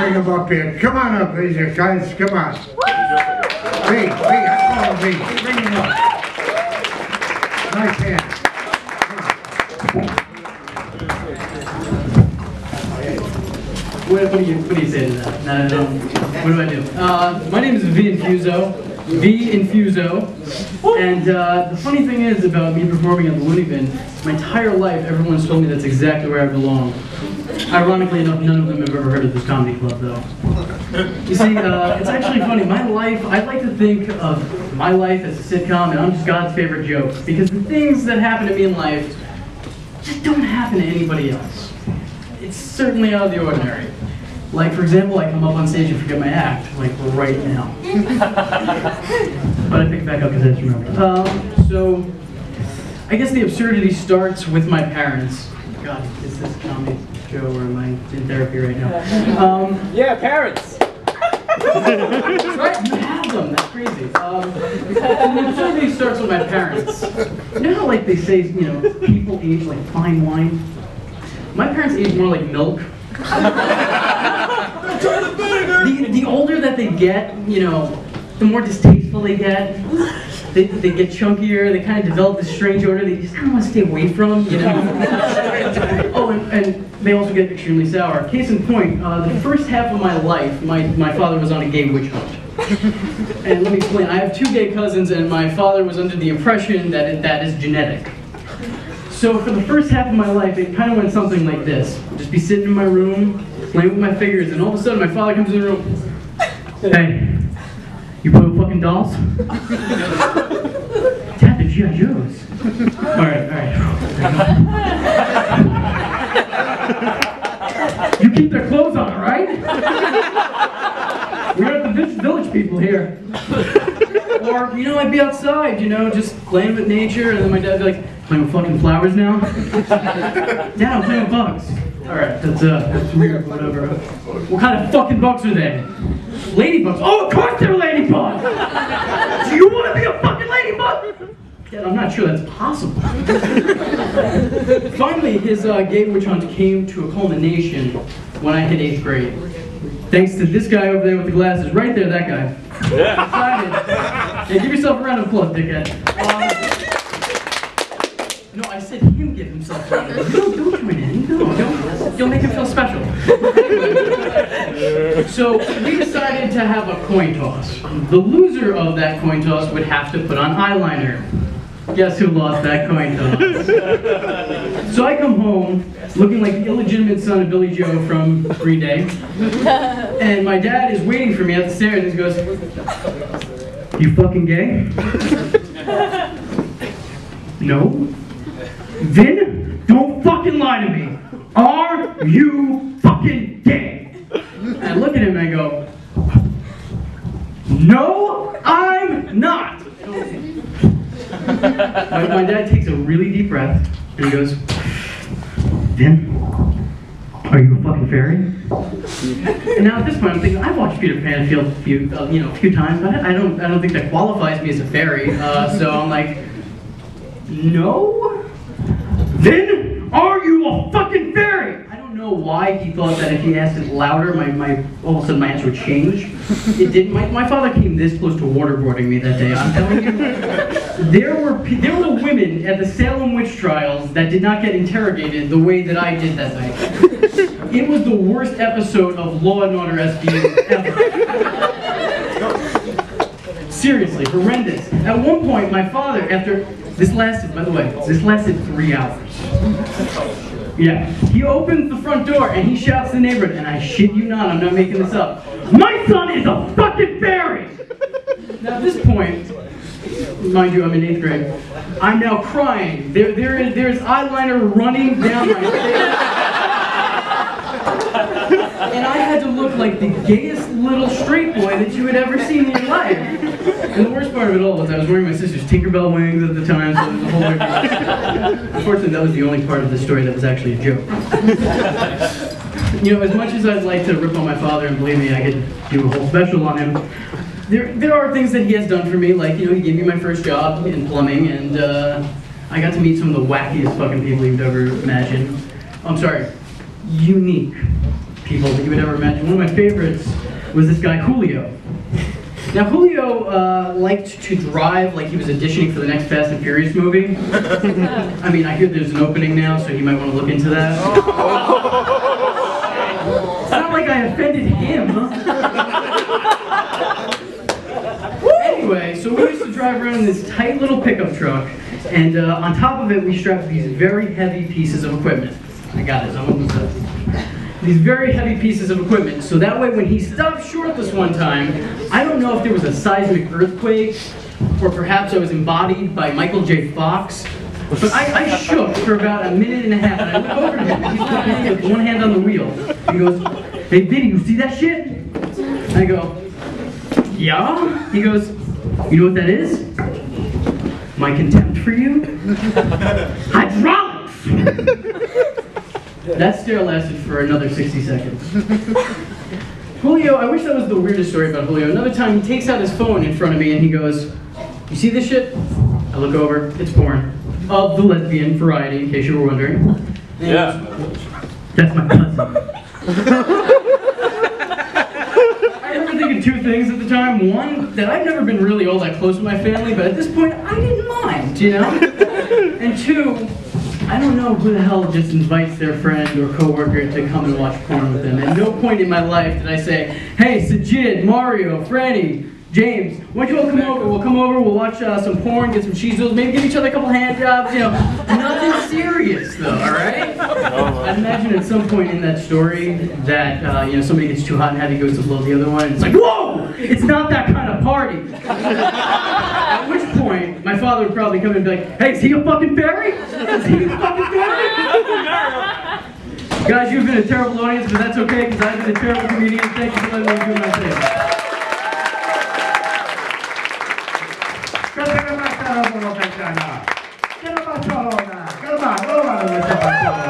bring him up here. Come on up, these guys. Come on. V, I call him V. Bring him up. Nice hand. What do you say to that? No. What do I do? My name is V.Infuso. V.Infuso. And the funny thing is about me performing at the Looney Bin, my entire life everyone's told me that's exactly where I belong. Ironically enough, none of them have ever heard of this comedy club, though. You see, it's actually funny. My life, I like to think of my life as a sitcom, and I'm just God's favorite joke. Because the things that happen to me in life just don't happen to anybody else. It's certainly out of the ordinary. Like, for example, I come up on stage and forget my act, like right now. But I pick it back up because I just remember. So, I guess the absurdity starts with my parents. God, is this a comedy show or am I in therapy right now? Yeah, parents! That's right, you have them, that's crazy. The absurdity starts with my parents. You know how, like, they say, you know, people age like fine wine? My parents age more like milk. The older that they get, you know, the more distasteful they get. They get chunkier, they kind of develop this strange odor they just kind of want to stay away from, you know? Oh, and they also get extremely sour. Case in point, the first half of my life, my father was on a gay witch hunt. And let me explain, I have 2 gay cousins and my father was under the impression that that is genetic. So for the first half of my life, it kind of went something like this. I'd just be sitting in my room, playing with my figures, and all of a sudden my father comes in the room. Hey, you play with fucking dolls? Dad, the G.I. Joes. Alright. You keep their clothes on, alright? We're at the Village people here. Or, you know, I'd be outside, you know, just playing with nature, and then my dad'd be like, playing with fucking flowers now? Dad, I'm playing with bugs. Alright, that's weird, whatever. What kind of fucking bugs are they? Ladybugs. Oh, of course they're ladybugs! Do you want to be a fucking ladybug? Dad, I'm not sure that's possible. Finally, his gay witch hunt came to a culmination when I hit 8th grade. Thanks to this guy over there with the glasses. Right there, that guy. Yeah. Hey, give yourself a round of applause, dickhead. No, I said him give himself a round of applause. Don't join in. No, don't make him feel special. So we decided to have a coin toss. The loser of that coin toss would have to put on eyeliner. Guess who lost that coin toss? So I come home looking like the illegitimate son of Billy Joe from Green Day. And my dad is waiting for me at the stairs and he goes, "You fucking gay?" "No." "Then don't fucking lie to me. Are you fucking gay?" And I look at him and I go, "No, I'm not." My dad takes a really deep breath and he goes, "Then, are you a fucking fairy?" And now at this point I'm thinking, I've watched Peter Pan a few times, but I don't think that qualifies me as a fairy. So I'm like, "No? Then, are you a fucking fairy?" I don't know why he thought that if he asked it louder, all of a sudden my answer would change. It didn't. My father came this close to waterboarding me that day. I'm telling you, there were women at the Salem witch trials that did not get interrogated the way that I did that night. It was the worst episode of Law and Order SVU ever. Seriously, horrendous. At one point, my father, this lasted 3 hours. Yeah, he opens the front door and he shouts to the neighborhood, and I shit you not, I'm not making this up, "My son is a fucking fairy!" Now at this point, mind you, I'm in 8th grade, I'm now crying. There's eyeliner running down my face. And I had to look like the gayest little straight boy that you had ever seen in your life. And the worst part of it all was I was wearing my sister's Tinkerbell wings at the time, so it was a whole different... Unfortunately, that was the only part of the story that was actually a joke. You know, as much as I'd like to rip on my father, and believe me, I could do a whole special on him, there are things that he has done for me, like, you know, he gave me my first job in plumbing, and I got to meet some of the wackiest fucking people you've ever imagined. I'm sorry, unique people that you would ever imagine. One of my favorites was this guy, Julio. Now, Julio liked to drive like he was auditioning for the next Fast and Furious movie. I mean, I hear there's an opening now, so you might want to look into that. It's not like I offended him. Anyway, so we used to drive around in this tight little pickup truck, and on top of it, we strapped these very heavy pieces of equipment. I got it, so I'm almost done. These very heavy pieces of equipment, so that way when he stopped short this one time, I don't know if there was a seismic earthquake, or perhaps I was embodied by Michael J. Fox, but I shook for about a minute and a half, and I looked over to him, and he's looking with one hand on the wheel. He goes, "Hey Vinny, you see that shit?" And I go, "Yeah?" He goes, "You know what that is? My contempt for you? Hydraulics!" That stare lasted for another 60 seconds. Julio, I wish that was the weirdest story about Julio. Another time, he takes out his phone in front of me and he goes, "You see this shit?" I look over, it's porn. Of the lesbian variety, in case you were wondering. And Yeah. that's my cousin. I remember thinking two things at the time. One, that I've never been really all that close with my family, but at this point, I didn't mind, you know? And two, I don't know who the hell just invites their friend or coworker to come and watch porn with them. At no point in my life did I say, "Hey, Sajid, Mario, Franny, James, why don't you all come over? We'll come over, we'll watch some porn, get some cheese doodles, maybe give each other a couple hand jobs, you know." Nothing serious though, alright? I'd imagine at some point in that story that, you know, somebody gets too hot and heavy, goes to blow the other one, and it's like, "Whoa! It's not that kind of party!" At which point, my father would probably come in and be like, "Hey, is he a fucking fairy? Is he a fucking fairy?" Guys, you've been a terrible audience, but that's okay, because I've been a terrible comedian. Thank you for letting me do my thing. Che non faccio ora? Che non faccio ora?